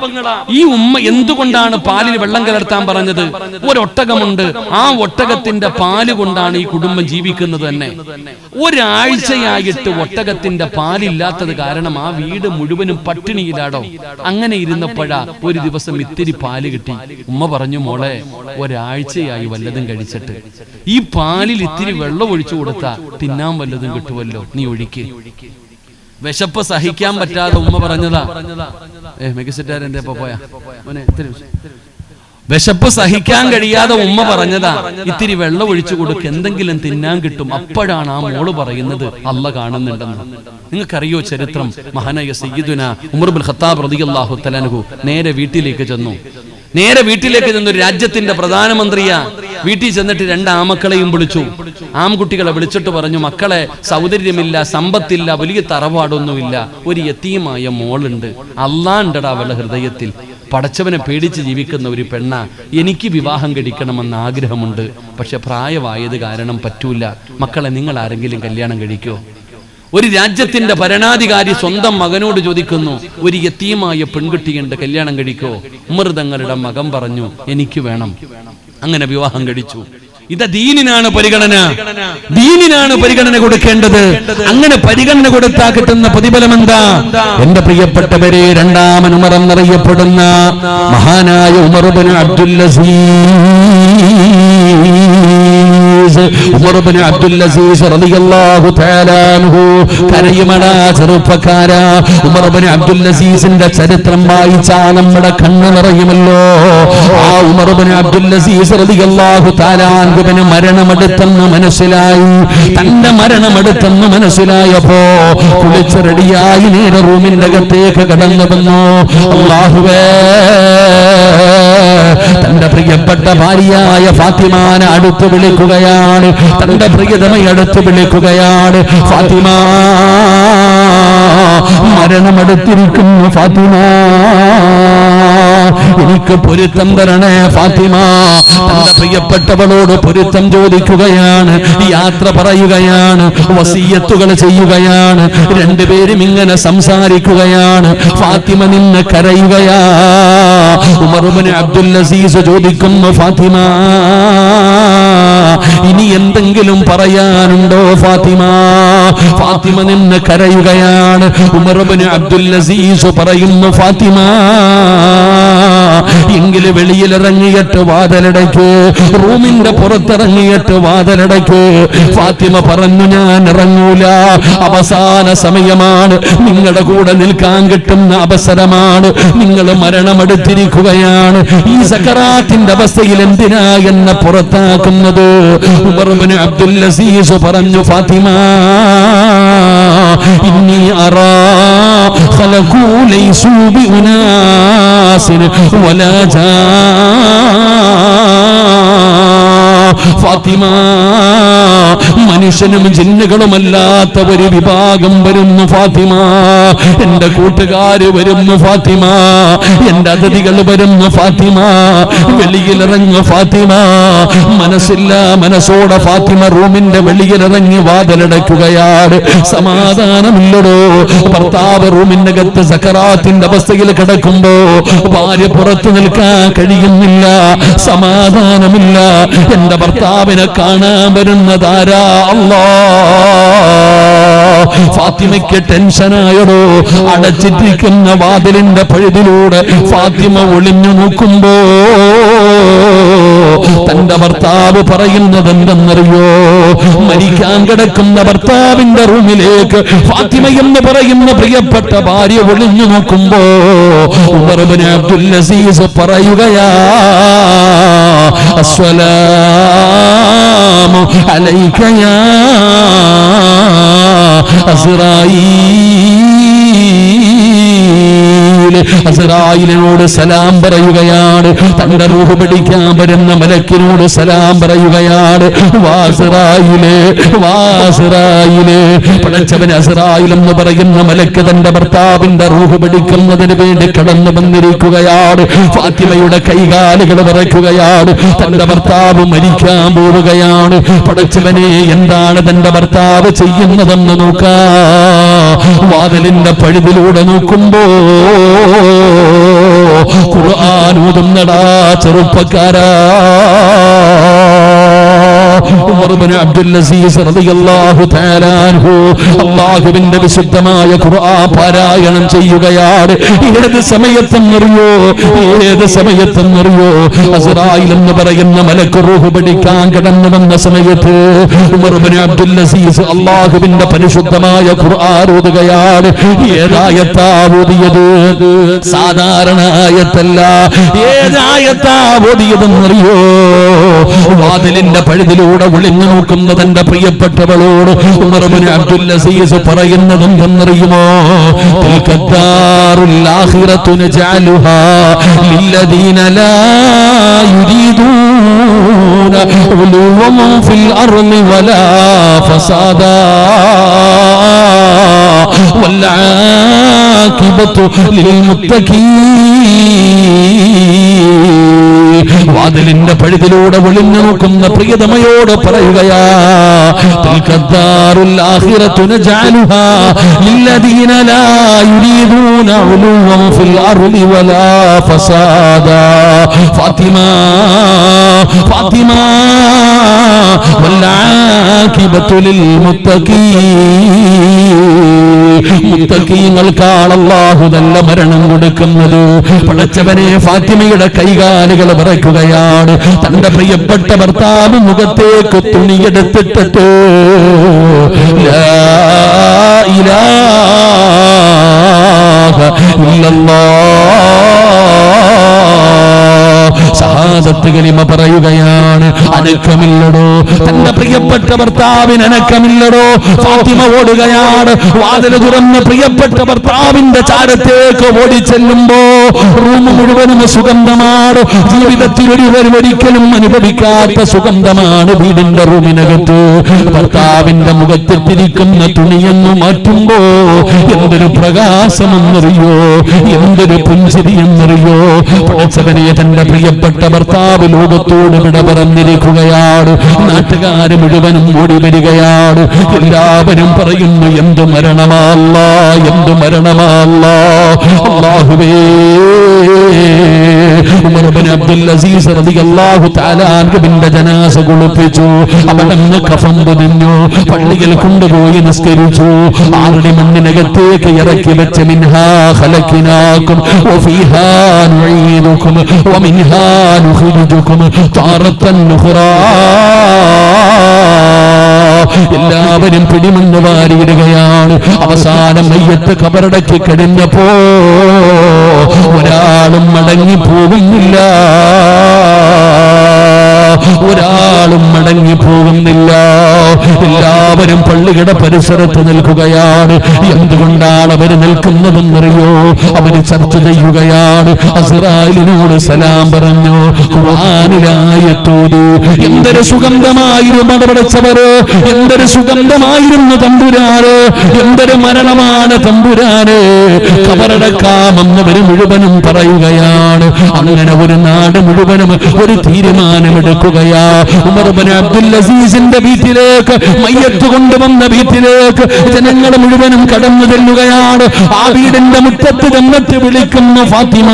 ഈ ഉമ്മ എന്തുകൊണ്ടാണ് പാലിൽ വെള്ളം കലർത്താൻ പറഞ്ഞത്? ഒരൊട്ടകമുണ്ട്, ആ ഒട്ടകത്തിന്റെ പാല് കൊണ്ടാണ് ഈ കുടുംബം ജീവിക്കുന്നത് തന്നെ. ഒരാഴ്ചയായിട്ട് ഒട്ടകത്തിന്റെ പാലില്ലാത്തത് കാരണം ആ വീട് മുഴുവനും പട്ടിണിയിലാടോ. അങ്ങനെ ഇരുന്നപ്പോഴാ ഒരു ദിവസം ഇത്തിരി പാല് കിട്ടി. ഉമ്മ പറഞ്ഞു, മോളെ, ഒരാഴ്ചയായി വല്ലതും കഴിച്ചിട്ട് ഈ പാലിൽ ഇത്തിരി വെള്ളം ഒഴിച്ചു കൊടുത്താ തിന്നാൻ വല്ലതും കിട്ടുമല്ലോ, നീ ഒഴിക്ക്. വിശപ്പ് സഹിക്കാൻ പറ്റാതെ ഉമ്മ പറഞ്ഞതാ. മെഗസിറ്റാരന്റെ പോയാ മോനെ, വിശപ്പ് സഹിക്കാൻ കഴിയാതെ ഉമ്മ പറഞ്ഞതാ, ഇത്തിരി വെള്ളം ഒഴിച്ചു കൊടുക്ക്, എന്തെങ്കിലും തിന്നാൻ കിട്ടും. അപ്പോഴാണ് ആ മോള് പറയുന്നത്, അല്ലാഹ് കാണുന്നുണ്ടെന്ന്. നിങ്ങൾക്കറിയോ ചരിത്രം? മഹാനായ സയ്യിദുന ഉമർ ഇബ്നുൽ ഖത്താബ് റളിയല്ലാഹു തആല അൻഹു നേരെ വീട്ടിലേക്ക് ചെന്നു. ഒരു രാജ്യത്തിന്റെ പ്രധാനമന്ത്രിയാ. വീട്ടിൽ ചെന്നിട്ട് 2 ആമക്കളെയും വിളിച്ചു. ആൺകുട്ടികളെ വിളിച്ചിട്ട് പറഞ്ഞു, മക്കളെ, സൗന്ദര്യമില്ല, സമ്പത്തില്ല, വലിയ തറവാടൊന്നുമില്ല, ഒരു യതീമായ മോളുണ്ട്. അല്ലാണ്ടടാ അവളുടെ ഹൃദയത്തിൽ. പടച്ചവനെ പേടിച്ച് ജീവിക്കുന്ന ഒരു പെണ്ണ. എനിക്ക് വിവാഹം കഴിക്കണമെന്ന് ആഗ്രഹമുണ്ട്, പക്ഷെ പ്രായമായത് കാരണം പറ്റൂല. മക്കളെ, നിങ്ങൾ ആരെങ്കിലും കല്യാണം കഴിക്കോ? ഒരു രാജ്യത്തിന്റെ ഭരണാധികാരി സ്വന്തം മകനോട് ചോദിക്കുന്നു, ഒരു യതീമായ പെൺകുട്ടിയുണ്ട്, കല്യാണം കഴിക്കോ? ഉമർ തങ്ങളുടെ മകൻ പറഞ്ഞു, എനിക്ക് വേണം. അങ്ങനെ വിവാഹം കഴിച്ചു. ഇത് ദീനിനാണ് പരിഗണന. ദീനിനാണ് പരിഗണന കൊടുക്കേണ്ടത്. അങ്ങനെ പരിഗണന കൊടുത്താൽ കിട്ടുന്ന പ്രതിഫലം എന്താ? എന്റെ പ്രിയപ്പെട്ടവരെ, രണ്ടാമൻ ഉമർ എന്നറിയപ്പെടുന്ന മഹാനായ ഉമർ ഇബ്നു അബ്ദുൽ അസീസ്, ഉമർ ഇബ്നു അബ്ദുൽ അസീസ് റളിയല്ലാഹു തആല അൻഹു. കരയുമടാ ചെറുപ്പക്കാരാ, ഉമർ ഇബ്നു അബ്ദുൽ അസീസിന്റെ ചരിത്രം വായിച്ചാൽ നമ്മുടെ കണ്ണ് നിറയുമല്ലോ. ആ ഉമർ ഇബ്നു അബ്ദുൽ അസീസ് റളിയല്ലാഹു തആല അൻഹുവിന് മരണമെടുത്തെന്ന് മനസ്സിലായി. തന്റെ മരണമെടുത്തെന്ന് മനസ്സിലായപ്പോ കുളിച്ച് റെഡിയായി നേരെ റൂമിന്റെ അകത്തേക്ക് കടന്നു വന്നു. അല്ലാഹുവേ, തന്റെ പ്രിയപ്പെട്ട ഭാര്യയായ ഫാത്തിമാനെ അടുത്ത് വിളിക്കുകയാണ്. തന്റെ പ്രിയതമയെ അടുത്ത് വിളിക്കുകയാണ്. ഫാത്തിമ, മരണമെടുത്തിരിക്കുന്നു ഫാത്തിമ, എനിക്ക് പൊരുത്തം തരണേ ഫാത്തിമ. തന്റെ പ്രിയപ്പെട്ടവളോട് പൊരുത്തം ചോദിക്കുകയാണ്, യാത്ര പറയുകയാണ്, വസിയത്തുകൾ ചെയ്യുകയാണ്. രണ്ടുപേരും ഇങ്ങനെ സംസാരിക്കുകയാണ്. ഫാത്തിമ നിന്ന് കരയുകയാ. ഉമർ ഇബ്നു അബ്ദുൽ അസീസ് ചോദിക്കുന്നു, ഫാത്തിമ, ഇനി എന്തെങ്കിലും പറയാനുണ്ടോ ഫാത്തിമ? ഫാത്തിമ നിന്ന് കരയുകയാണ്. ഉമർ ഇബ്നു അബ്ദുൽ അസീസ് പറയുന്നു, ഫാത്തിമ, എങ്കിൽ വെളിയിലിറങ്ങിയിട്ട് വാതിലടയ്ക്ക്, റൂമിന്റെ പുറത്തിറങ്ങിയിട്ട് വാതിലടയ്ക്ക്. ഫാത്തിമ പറഞ്ഞു, ഞാൻ ഇറങ്ങൂല, അവസാന സമയമാണ്, നിങ്ങളുടെ കൂടെ നിൽക്കാൻ കിട്ടുന്ന അവസരമാണ്, നിങ്ങൾ മരണമെടുത്തിരിക്കുകയാണ്, ഈ സക്കറാത്തിന്റെ അവസ്ഥയിൽ എന്തിനാ എന്നെ പുറത്താക്കുന്നത്? ഉമർ ഇബ്നു അബ്ദുൽ അസീസ് പറഞ്ഞു, ഫാത്തിമ, ഇന്നി അറാ ഖലഖൂ ലൈസൂ ബിഉനാസിൻ വലാ ജാ. ഫാത്തിമ, മനുഷ്യനും ജിന്നുകളുമല്ലാത്ത ഒരു വിഭാഗം വരുന്നു ഫാത്തിമ. എന്റെ കൂട്ടുകാര് വരുന്നു ഫാത്തിമ, എന്റെ അതിഥികൾ വരുന്നു ഫാത്തിമ. വെളിയിലിറങ്ങു ഫാത്തിമ. മനസ്സില്ല മനസ്സോടെ ഫാത്തിമ റൂമിന്റെ വെളിയിലിറങ്ങി വാതിലടയ്ക്കുകയാണ്. സമാധാനമില്ലടോ. ഭർത്താവ് റൂമിന്റെ അകത്ത് സക്കറാത്തിന്റെ അവസ്ഥയിൽ കിടക്കുമ്പോ ഭാര്യ പുറത്തു നിൽക്കാൻ കഴിയുന്നില്ല, സമാധാനമില്ല. എന്റെ ഭർത്താവിനെ കാണാൻ വരുന്നതാരാ? അല്ലാഹ്. ഫാത്തിമയ്ക്ക് ടെൻഷനായടോ. അടച്ചിട്ടിരിക്കുന്ന വാതിലിന്റെ പഴുതിലൂടെ ഫാത്തിമ ഒളിഞ്ഞു നോക്കുമ്പോ തന്റെ ഭർത്താവ് പറയുന്നത് എന്തെന്നറിയോ? മരിക്കാൻ കിടക്കുന്ന ഭർത്താവിന്റെ റൂമിലേക്ക് ഫാത്തിമ എന്ന് പറയുന്ന പ്രിയപ്പെട്ട ഭാര്യ ഒളിഞ്ഞു നോക്കുമ്പോ ഉമർ ഇബ്നു അബ്ദുൽ അസീസ് പറയുകയാ, അസ്സലാമു അലൈക യാ അസ്റായീൽ. അസ്റായീലിനോട് സലാം പറയുകയാണ്. തന്റെ റൂഹ് പിടിക്കാൻ വരുന്ന മലക്കിനോട് സലാം പറയുകയാണ്. വാസ്റായിലേ, വാസ്റായിലേ. പടച്ചവൻ അസ്റായീൽ എന്ന് പറയുന്ന മലക്ക് തന്റെ ഭർത്താവിന്റെ റൂഹ് പിടിക്കുന്നതിന് വേണ്ടി കടന്നു വന്നിരിക്കുകയാണ്. ഫാത്തിമയുടെ കൈകാലുകൾ വിറയ്ക്കുകയാണ്. തന്റെ ഭർത്താവ് മരിക്കാൻ പോവുകയാണ്. പടച്ചവനെ, എന്താണ് തന്റെ ഭർത്താവ് ചെയ്യുന്നതെന്ന് നോക്കാ. വാതിലിന്റെ പഴുതിലൂടെ നോക്കുമ്പോ ഖുർആൻ ഓതുന്നടാ ചെറുപ്പക്കാരാ. ഉമർ ഇബ്നു അബ്ദുൽ അസീസ് റളിയല്ലാഹു തആല അൻഹു അല്ലാഹുവിന്റെ വിശുദ്ധമായ ഖുർആൻ പാരായണം ചെയ്യുകയാണ്. ഏത് സമയത്തെന്നറിയോ? ഏത് സമയത്തെന്നറിയോ? അസ്റായീൽ എന്ന് പറയുന്ന മലക്ക് റൂഹ് പിടിക്കാൻ കടന്നു വന്ന സമയത്ത് ഉമർ ഇബ്നു അബ്ദുൽ അസീസ് അല്ലാഹുവിന്റെ പരിശുദ്ധമായ ഖുർആൻ ഓതുകയാണ്. ഏതായത്താ ഓതിയത്? സാധാരണ ആയത്തല്ല. ഏതായത്താ ഓതിയതെന്നറിയോ? വാതിലിന്റെ പഴുതിലൂടെ ഒളിഞ്ഞു ഒളിഞ്ഞു നോക്കുന്ന തന്റെ പ്രിയപ്പെട്ടവളോട് ഉമർ ഇബ്നു അബ്ദുൽ അസീസ് പറയുന്നത് എന്തെന്നറിയുമോ? തിൽകദ്ദാറുൽ ആഖിറതു നജഅലുഹാ ലില്ലദീന ലാ യുരീദൂന ഉലുവൻ ഫിൽ അർളി വലാ ഫസാദാ വൽആഖിബതു ലിൽമുത്തഖീൻ. വാതിലിന്റെ പഴുതിലൂടെ ഒളിഞ്ഞു നോക്കുന്ന പ്രിയതമയോട് പറയുകയാ, തിൽകദ്ദാറുൽ ആഖിറതു നജഅലുഹാ ലില്ലദീന ലാ യുരീദൂന ഉലുവൻ ഫിൽ അർളി വലാ ഫസാദാ. ഫാത്തിമ ഫാത്തിമ വൽആഖിബതു ലിൽമുത്തഖീൻ. മുത്തഖീങ്ങൾക്കാണ് അല്ലാഹു നല്ല മരണം കൊടുക്കുന്നത്. പടച്ചവനെ, ഫാത്തിമയുടെ കൈകാലുകൾ വിറയ്ക്കുകയാണ്. തന്റെ പ്രിയപ്പെട്ട ഭർത്താവ് മുഖത്തേക്ക് തുണിയെടുത്തിട്ട് ലാ ഇലാഹ ഇല്ലല്ലാഹ് ഷഹാദത്ത് കലിമ പറയുകയാണ്. അനക്കമില്ലടോ, തന്റെ പ്രിയപ്പെട്ട ഭർത്താവിന് അനക്കമില്ലടോ. ഫാത്തിമ ഓടുകയാണ്. വാതിൽ തുറന്ന് പ്രിയപ്പെട്ട ഭർത്താവിന്റെ ചാരത്തേക്ക് ഓടിച്ചെല്ലുമ്പോ റൂം മുഴുവനും സുഗന്ധമാണ്. ജീവിതത്തിൽ ഒരിക്കലും അനുഭവിക്കാത്ത സുഗന്ധമാണ് വീടിന്റെ റൂമിനകത്ത്. ഭർത്താവിന്റെ മുഖത്തിരിക്കുന്ന തുണിയെന്ന് മാറ്റുമ്പോ എന്തൊരു പ്രകാശമെന്നറിയോ, എന്തൊരു പുഞ്ചിരി എന്നറിയോ. പടച്ചവനെ, തന്റെ പ്രിയപ്പെട്ട ഭർത്താവ് ലോകത്തോട് വിട പറഞ്ഞിരിക്കുകയാണ്. നാട്ടുകാര് മുഴുവനും ഓടി വരികയാണ്. എല്ലാവരും പറയുന്നു, എന്തു മരണമല്ല, എന്തു മരണമല്ല. അല്ലാഹുവേ, ഉമർ ഇബ്നു അബ്ദുൽ അസീസ് റളിയല്ലാഹു തആല അൻഹുവിന്റെ ജനാസ കുളിപ്പിച്ചു. അവിടുന്ന് കഫൻ പൊതിഞ്ഞു. പള്ളിയിൽ കൊണ്ടുപോയി നിസ്കരിച്ചു. ആരുടെ മണ്ണിനകത്തേക്ക് ഇറക്കി വെച്ച മിൻഹാ ഖലഖനാകും വഫീഹാ നുഈദുകും വമിൻഹാ നുഖ്രിജുകും താറത്തൻ ഉഖ്റാ. എല്ലാവരും പിടിമണ്ണ് വാരിയിടുകയാണ്. അവസാനം മയ്യത്ത് ഖബറടക്കി കഴിഞ്ഞപ്പോ ഒരാളും മടങ്ങി പോകുന്നില്ല, ഒരാളും മടങ്ങി പോകുന്നില്ല. എല്ലാവരും പള്ളിയുടെ പരിസരത്ത് നിൽക്കുകയാണ്. എന്തുകൊണ്ടാണ് അവർ നിൽക്കുന്നതെന്നറിയോ? അവര് ചർച്ച ചെയ്യുകയാണ്. അസ്റായിലിനോട് സലാം പറഞ്ഞു, ഖുർആനിലായത്തോതി. എന്തൊരു സുഗന്ധമായിരുന്നു മടപടച്ചവര്, എന്തൊരു സുഗന്ധമായിരുന്നു തമ്പുരാന്, എന്തൊരു മരണമാണ് തമ്പുരാന്. ഖബറടക്കാമെന്നവര് മുഴുവനും പറയുകയാണ്. അങ്ങനെ ഒരു നാട് മുഴുവനും ഒരു തീരുമാനമെടുക്കുകയാ. ഉമർ ഇബ്നു അബ്ദുൽ അസീസിന്റെ വീട്ടിലേക്ക്, മയ്യത്ത് കൊണ്ടുവന്ന വീട്ടിലേക്ക് ജനങ്ങൾ മുഴുവനും കടന്നു ചെല്ലുകയാണ്. ആ വീടിന്റെ മുറ്റത്ത് ചെന്നിട്ട് വിളിക്കുന്നു, ഫാത്തിമ,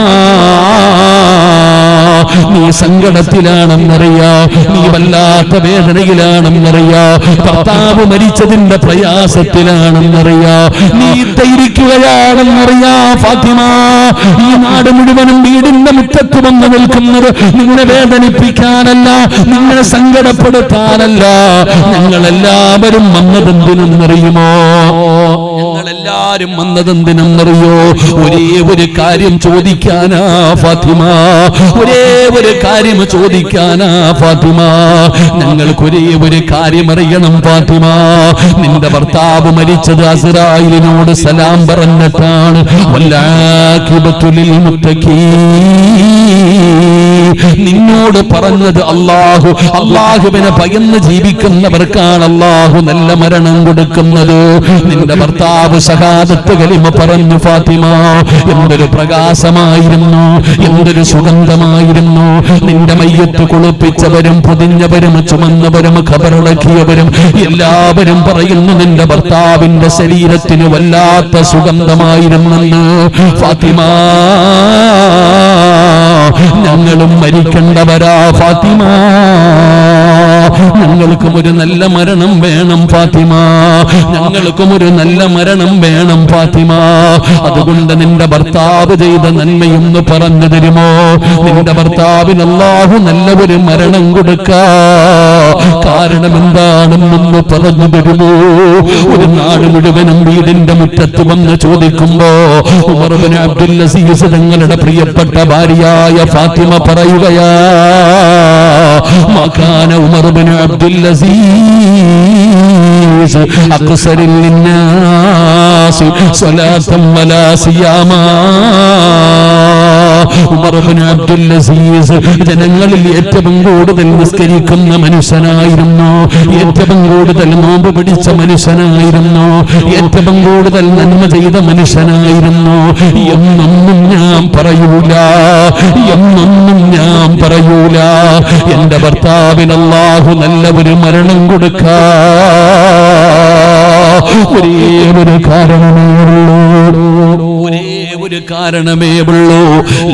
നീ സങ്കടത്തിലാണെന്നറിയാ, നീ വല്ലാത്ത വേദനയിലാണെന്നറിയാ, ഭർത്താവ് മരിച്ചതിന്റെ പ്രയാസത്തിലാണെന്നറിയാ, നീ ധൈര്യക്കുകയാണെന്നറിയാ. ഫാത്തിമ, ഈ നാട് മുഴുവനും വീടിന്റെ മുറ്റത്ത് വന്ന് നിൽക്കുന്നത് നിന്നെ വേദനിപ്പിക്കാനല്ല, നിങ്ങളെ സങ്കടപ്പെടുത്താനല്ല. ഞങ്ങളെല്ലാവരും വന്നതെന്തിനെന്നറിയുമോ? ഞങ്ങളെല്ലാരും വന്നതെന്തിനെന്നറിയോ? ഒരേ ഒരു കാര്യം ചോദിക്കാനാ ഫാത്തിമ, ഒരേ ഒരു കാര്യം ചോദിക്കാനാ ഫാത്തിമ. ഞങ്ങൾക്ക് ഒരേ ഒരു കാര്യം അറിയണം ഫാത്തിമ. നിന്റെ ഭർത്താവ് മരിച്ചത് അസ്റായിലിനോട് സലാം പറഞ്ഞിട്ടാണ്. വല്ലാഖിബത്തു ലിൽ മുത്തഖീൻ. നിന്നോട് പറഞ്ഞത് അല്ലാഹു, അല്ലാഹുവിനെ ഭയന്ന് ജീവിക്കുന്നവർക്കാണ് അല്ലാഹു നല്ല മരണം കൊടുക്കുന്നത്. നിന്റെ ഭർത്താവ് ഷഹാദത്ത് കലിമ പറഞ്ഞു ഫാത്തിമ. എന്തൊരു പ്രകാശമായിരുന്നു, എന്തൊരു സുഗന്ധമായിരുന്നു. നിന്റെ മയ്യത്ത് കുളിപ്പിച്ചവരും പൊതിഞ്ഞവരും ചുമന്നവരും ഖബറടക്കിയവരും എല്ലാവരും പറയുന്നു, നിന്റെ ഭർത്താവിന്റെ ശരീരത്തിന് വല്ലാത്ത സുഗന്ധമായിരുന്നെന്ന്. ഫാത്തിമ, ഞങ്ങളും മരിക്കേണ്ടവരാ ഫാത്തിമ, ഞങ്ങൾക്കും ഒരു നല്ല മരണം വേണം ഫാത്തിമ, ഞങ്ങൾക്കും ഒരു നല്ല മരണം വേണം ഫാത്തിമ. അതുകൊണ്ട് നിന്റെ ഭർത്താവ് ചെയ്ത നന്മയൊന്ന് പറഞ്ഞു തരുമോ? നിന്റെ ഭർത്താവിന് അല്ലാഹു നല്ല ഒരു മരണം കൊടുക്കാ. കാരണം എന്താണെന്നൊന്ന് പറഞ്ഞു തരുമോ? ഒരു നാട് മുഴുവനും വീടിന്റെ മുറ്റത്ത് വന്ന് ചോദിക്കുമ്പോ ഉമർ ഇബ്നു അബ്ദുൽ അസീസ് തങ്ങളുടെ പ്രിയപ്പെട്ട ഭാര്യയായ ഫാത്തിമ പറയുകയാ, മകാന ഉമർ ഇബ്നു അബ്ദുൽ അസീസ് അക്സറിൽ ലിന്നാസ് സ്വലാത്തൻ വലാ സിയാമാ. ഉമർ ഇബ്നു അബ്ദുൽ അസീസ് ജനങ്ങളിൽ ഏറ്റവും കൂടുതൽ നിസ്കരിക്കുന്ന മനുഷ്യനായിരുന്നു, ഏറ്റവും കൂടുതൽ നോമ്പ് പിടിച്ച മനുഷ്യനായിരുന്നു, ഏറ്റവും കൂടുതൽ നന്മ ചെയ്ത മനുഷ്യനായിരുന്നു. എന്നൊന്നും ഞാൻ പറയൂല, എന്നൊന്നും ഞാൻ പറയൂല. എന്റെ ഭർത്താവിന് അല്ലാഹു നല്ല ഒരു മരണം കൊടുക്കാ ഒരേ ഒരു കാരണമേ ഉള്ളൂ, ഒരേ ഒരു കാരണമേ ഉള്ളൂ.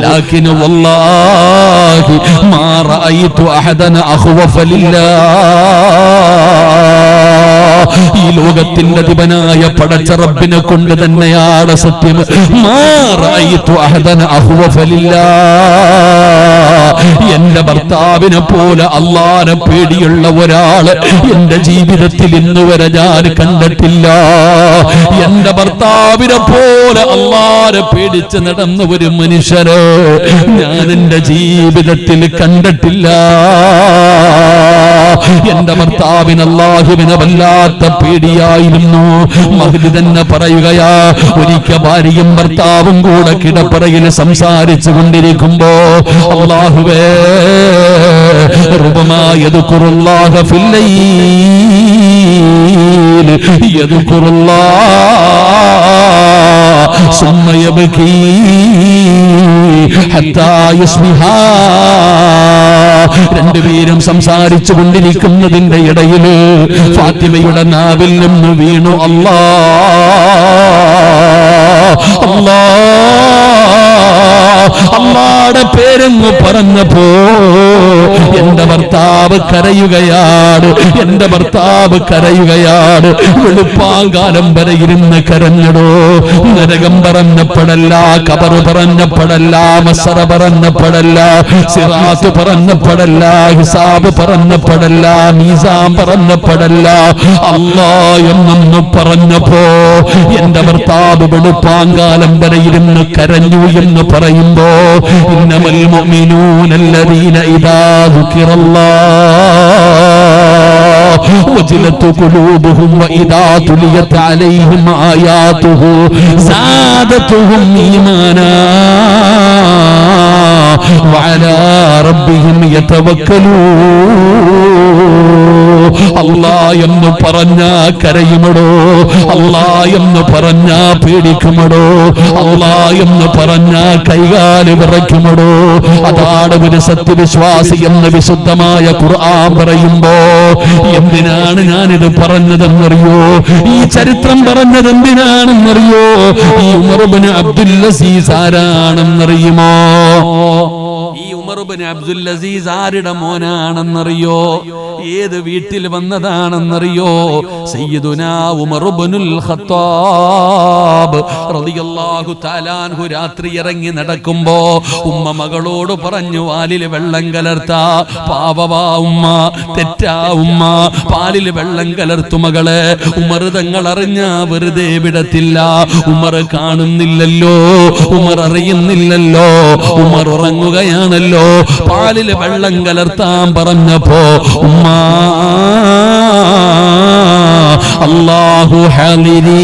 ലാകിൻ വല്ലാഹി മാ റഅയ്തു അഹദൻ അഖ്വഫ ലില്ലാഹ്. ഈ ലോകത്തിന്റെ അധിപനായ പടച്ച റബ്ബിനെ കൊണ്ട് തന്നെയാണ് സത്യം. മാ റഅയ്തു അഹദൻ അഖ്വഫ ലില്ലാഹ്. എന്റെ ഭർത്താവിനെ പോലെ അല്ലാഹനെ പേടിയുള്ള ഒരാള് എന്റെ ജീവിതത്തിൽ ഇന്ന് വരെ ഞാൻ കണ്ടിട്ടില്ല. എന്റെ ഭർത്താവിനെ പോലെ അല്ലാഹനെ പേടിച്ച് നടന്ന ഒരു മനുഷ്യര് ഞാൻ എന്റെ ജീവിതത്തിൽ കണ്ടിട്ടില്ല. എന്റെ ഭർത്താവിന് അല്ലാഹുവിനെ വല്ലാത്ത പേടിയായിരുന്നു. മഹ്ദി തന്നെ പറയുകയാ, ഒരിക്കൽ ഭാര്യയും ഭർത്താവും കൂടെ കിടപ്പറയിൽ സംസാരിച്ചു കൊണ്ടിരിക്കുമ്പോ അല്ലാഹുവേ റുബമാ യദ്കുറുല്ലാഹ ഫിൽ ലൈൽ യദ്കുറുല്ലാഹ സുമ്മ യബ്കീ ഹത്താ യുസ്ബിഹാ. രണ്ടുപേരും സംസാരിച്ചു കൊണ്ടിരിക്കുന്നതിന്റെ ഇടയിൽ ഫാത്തിമയുടെ നാവിൽ നിന്ന് വീണു അല്ലാഹുടെ പേരെന്ന് പറഞ്ഞപ്പോ എന്റെ ഭർത്താവ് കരയുകയാണ്, എന്റെ ഭർത്താവ് കരയുകയാണ്. വെളുപ്പാങ്കാലം വരെ ഇരുന്ന് കരഞ്ഞടോ. നരകം പറഞ്ഞപ്പെടല്ല, ഖബറ് പറഞ്ഞപ്പെടല്ല, മസ്സറ പറഞ്ഞപ്പെടല്ല, സിറാത്ത് പറഞ്ഞപ്പെടല്ല, ഹിസാബ് പറഞ്ഞപ്പെടല്ല, മീസാൻ പറഞ്ഞപ്പെടല്ല. അല്ലാഹ് എന്നൊന്ന് പറഞ്ഞപ്പോ എന്റെ ഭർത്താവ് വെളുപ്പാങ്കാലം വരെ ഇരുന്ന് കരഞ്ഞു എന്ന് പറയുമ്പോ ഇന്നമൽ മുഅ്മിനൂനല്ലദീന ഇദാ ദുകിറല്ലാഹ് വജിലത് ഖുലൂബുഹും വഇദാ തുലിയത് അലൈഹിം ആയാതുഹു സാദതുഹും ഈമാനാ വഅലാ റബ്ബിഹിം യതവക്കലൂൻ. അല്ലാഹ് എന്ന് പറഞ്ഞാ കരയുമടോ, അല്ലാഹ് എന്ന് പറഞ്ഞാ പേടിക്കുമടോ, അല്ലാഹ് എന്ന് പറഞ്ഞാ കൈകാല് വിറയ്ക്കുമടോ. അതാണ് ഒരു സത്യവിശ്വാസി എന്ന് വിശുദ്ധമായ ഖുർആൻ പറയുമ്പോ. എന്തിനാണ് ഞാനിത് പറഞ്ഞതെന്നറിയോ? ഈ ചരിത്രം പറഞ്ഞത് എന്തിനാണെന്നറിയോ? ഈ ഉമർ ഇബ്നു അബ്ദുൽ അസീസ് ആരാണെന്നറിയുമോ? ഈ ഉമർ ഇബ്നു അബ്ദുൽ അസീസ് ആരുടെ മോനാണെന്നറിയോ? ഏത് വീട്ടിൽ വന്നതാണെന്നറിയോ? സയ്യിദുനാ ഉമർ ഇബ്നുൽ ഖത്താബ് റളിയല്ലാഹു തആല അൻഹു രാത്രി ഇറങ്ങി നടക്കുമ്പോ ഉമ്മ മകളോട് പറഞ്ഞു, പാലിൽ വെള്ളം കലർത്താ. പാവവാ ഉമ്മ, തെറ്റാ ഉമ്മ, പാലിൽ വെള്ളം കലർത്തു മകളെ. ഉമർ തങ്ങൾ അറിഞ്ഞാ വെറുതെ വിടത്തില്ല. ഉമർ കാണുന്നില്ലല്ലോ, ഉമർ അറിയുന്നില്ലല്ലോ, ഉമർ ഉറങ്ങുകയാണല്ലോ. പാലിൽ വെള്ളം കലർത്താൻ പറഞ്ഞപ്പോ ഉമ്മ അല്ലാഹു ഹാലിരി,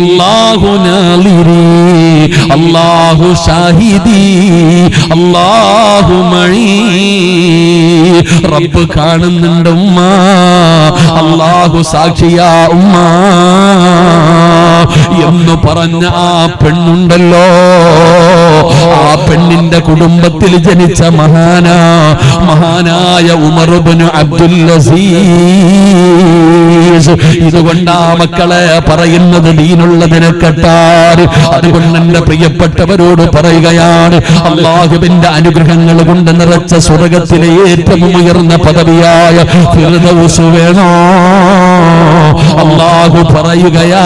അല്ലാഹു നാലിരി, അല്ലാഹു ഷാഹിദി, അല്ലാഹു മഈ. റബ്ബ് കാണുന്നുണ്ട് ഉമ്മ, അല്ലാഹു സാക്ഷിയാ ഉമ്മ എന്ന് പറഞ്ഞ ആ പെണ്ണുണ്ടല്ലോ, ആ പെണ്ണിന്റെ കുടുംബത്തിൽ ജനിച്ച മഹാനായ ഉമർ ഇബ്നു അബ്ദുൽ അസീസ്. ഇതുകൊണ്ടാ മക്കളെ പറയുന്നത് ദീനുള്ളതിനെ കെട്ടാൻ. അതുകൊണ്ട് എന്റെ പ്രിയപ്പെട്ടവരോട് പറയുകയാണ്, അല്ലാഹുവിന്റെ അനുഗ്രഹങ്ങൾ കൊണ്ട് നിറച്ച സ്വർഗത്തിലെ ഏറ്റവും ഉയർന്ന പദവിയായ ഫിർദൗസ് വേണോ? അല്ലാഹു പറയുകയാ,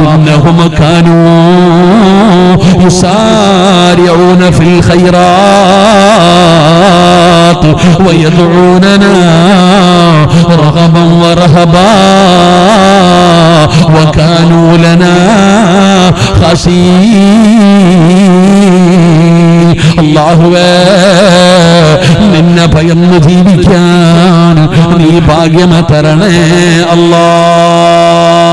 ഇന്നഹും കാനൂ യുസാരിഊന ഫിൽ ഖൈറാത്ത് വയദ്ഊനനാ റഗബൻ വറഹബാ വകാനൂ ലനാ ഖശീൻ. അല്ലാഹുവേ, നിന്നെ ഭയന്ന് ജീവിക്കാൻ നീ ഭാഗ്യം തരണേ അല്ലാഹ്.